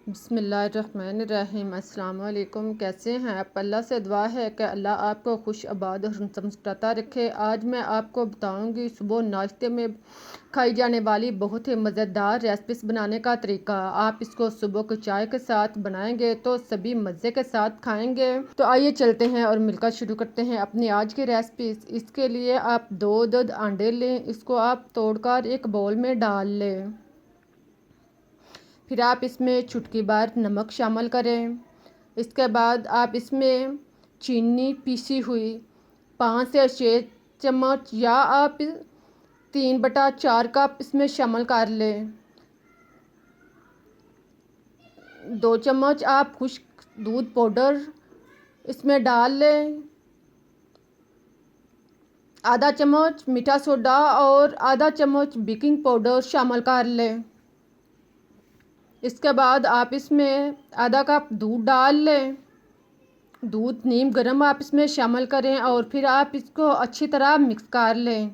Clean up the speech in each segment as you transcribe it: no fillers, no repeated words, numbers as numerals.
बिस्मिल्लाहिर्रहमानिर्रहीम। अस्सलाम वालेकुम। कैसे हैं आप? अल्लाह से दुआ है कि अल्लाह आपको खुश आबाद और मुस्कुराता रखे। आज मैं आपको बताऊंगी सुबह नाश्ते में खाई जाने वाली बहुत ही मज़ेदार रेसिपीज बनाने का तरीका। आप इसको सुबह की चाय के साथ बनाएंगे तो सभी मज़े के साथ खाएंगे। तो आइए चलते हैं और मिलकर शुरू करते हैं अपनी आज की रेसिपीज। इसके लिए आप दो अंडे लें, इसको आप तोड़कर एक बाउल में डाल लें। फिर आप इसमें चुटकी भर नमक शामिल करें। इसके बाद आप इसमें चीनी पीसी हुई 5 से 6 चम्मच या आप 3/4 कप इसमें शामिल कर लें। 2 चम्मच आप खुश्क दूध पाउडर इसमें डाल लें। आधा चम्मच मीठा सोडा और आधा चम्मच बेकिंग पाउडर शामिल कर लें। इसके बाद आप इसमें आधा कप दूध डाल लें। दूध नीम गर्म आप इसमें शामिल करें और फिर आप इसको अच्छी तरह मिक्स कर लें।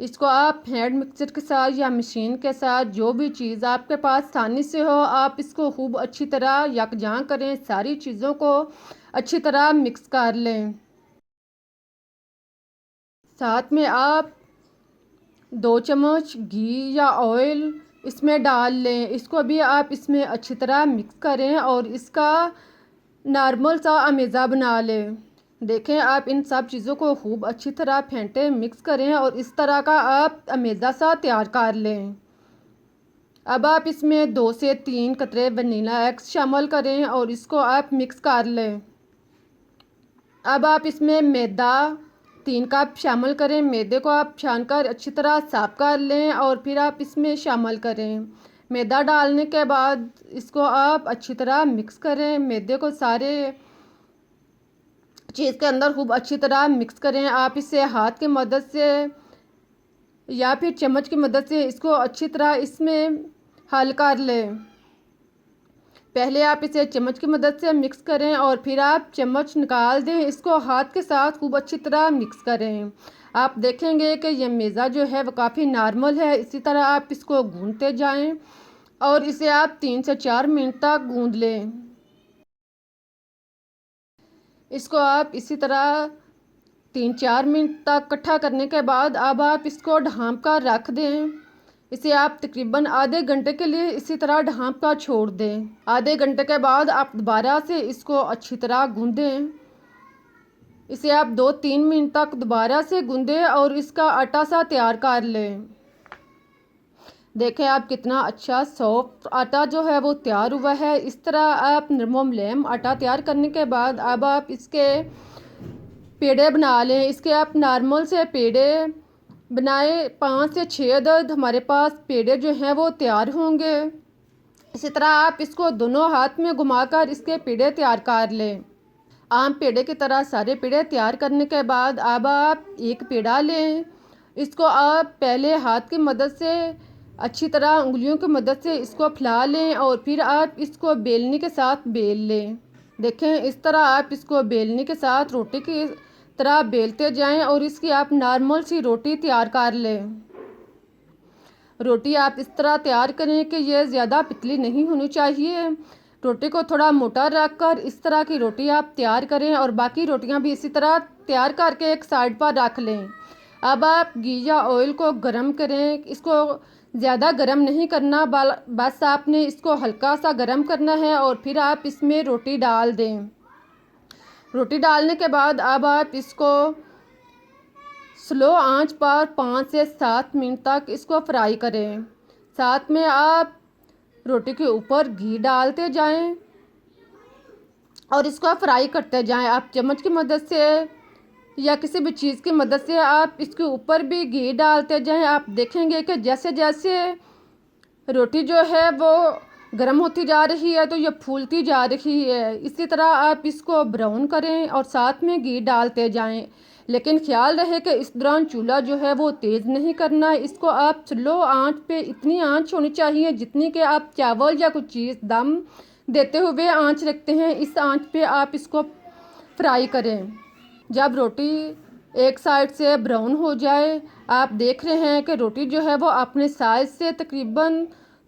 इसको आप हैंड मिक्सर के साथ या मशीन के साथ, जो भी चीज़ आपके पास आसानी से हो, आप इसको खूब अच्छी तरह यकजां करें। सारी चीज़ों को अच्छी तरह मिक्स कर लें। साथ में आप 2 चम्मच घी या ऑयल इसमें डाल लें। इसको भी आप इसमें अच्छी तरह मिक्स करें और इसका नॉर्मल सा अमेज़ा बना लें। देखें, आप इन सब चीज़ों को खूब अच्छी तरह फेंटें, मिक्स करें और इस तरह का आप अमेज़ा सा तैयार कर लें। अब आप इसमें 2 से 3 कतरे वनीला एग्स शामिल करें और इसको आप मिक्स कर लें। अब आप इसमें मैदा 3 कप शामिल करें। मैदे को आप छानकर अच्छी तरह साफ कर लें और फिर आप इसमें शामिल करें। मैदा डालने के बाद इसको आप अच्छी तरह मिक्स करें। मैदे को सारे चीज़ के अंदर खूब अच्छी तरह मिक्स करें। आप इसे हाथ की मदद से या फिर चम्मच की मदद से इसको अच्छी तरह इसमें हल कर लें। पहले आप इसे चम्मच की मदद से मिक्स करें और फिर आप चम्मच निकाल दें। इसको हाथ के साथ खूब अच्छी तरह मिक्स करें। आप देखेंगे कि ये मेज़ा जो है वो काफ़ी नॉर्मल है। इसी तरह आप इसको गूंथते जाएं और इसे आप 3 से 4 मिनट तक गूंथ लें। इसको आप इसी तरह 3-4 मिनट तक इकट्ठा करने के बाद अब आप इसको ढाँप कर रख दें। इसे आप तकरीबन आधे घंटे के लिए इसी तरह ढाँप कर छोड़ दें। आधे घंटे के बाद आप दोबारा से इसको अच्छी तरह गूंदें। इसे आप 2-3 मिनट तक दोबारा से गूंदें और इसका आटा सा तैयार कर लें। देखें आप कितना अच्छा सॉफ्ट आटा जो है वो तैयार हुआ है। इस तरह आप नरम मुलायम आटा तैयार करने के बाद अब आप इसके पेड़े बना लें। इसके आप नॉर्मल से पेड़े बनाएं। 5 से 6 अदद हमारे पास पेड़े जो हैं वो तैयार होंगे। इसी तरह आप इसको दोनों हाथ में घुमाकर इसके पेड़े तैयार कर लें। आम पेड़े की तरह सारे पेड़े तैयार करने के बाद अब आप एक पेड़ा लें। इसको आप पहले हाथ की मदद से अच्छी तरह उंगलियों की मदद से इसको फैला लें और फिर आप इसको बेलनी के साथ बेल लें। देखें, इस तरह आप इसको बेलनी के साथ रोटी की तरह बेलते जाएं और इसकी आप नॉर्मल सी रोटी तैयार कर लें। रोटी आप इस तरह तैयार करें कि यह ज़्यादा पतली नहीं होनी चाहिए। रोटी को थोड़ा मोटा रख कर इस तरह की रोटी आप तैयार करें और बाकी रोटियां भी इसी तरह तैयार करके एक साइड पर रख लें। अब आप घी या ऑयल को गरम करें। इसको ज़्यादा गरम नहीं करना, बस आपने इसको हल्का सा गरम करना है और फिर आप इसमें रोटी डाल दें। रोटी डालने के बाद अब आप इसको स्लो आंच पर 5 से 7 मिनट तक इसको फ्राई करें। साथ में आप रोटी के ऊपर घी डालते जाएं और इसको फ्राई करते जाएं। आप चम्मच की मदद से या किसी भी चीज़ की मदद से आप इसके ऊपर भी घी डालते जाएं। आप देखेंगे कि जैसे जैसे रोटी जो है वो गर्म होती जा रही है तो ये फूलती जा रही है। इसी तरह आप इसको ब्राउन करें और साथ में घी डालते जाएं। लेकिन ख्याल रहे कि इस दौरान चूल्हा जो है वो तेज़ नहीं करना। इसको आप स्लो आंच पे, इतनी आंच होनी चाहिए जितनी कि आप चावल या कुछ चीज़ दम देते हुए आंच रखते हैं, इस आंच पे आप इसको फ्राई करें। जब रोटी एक साइड से ब्राउन हो जाए, आप देख रहे हैं कि रोटी जो है वो अपने साइज़ से तकरीबन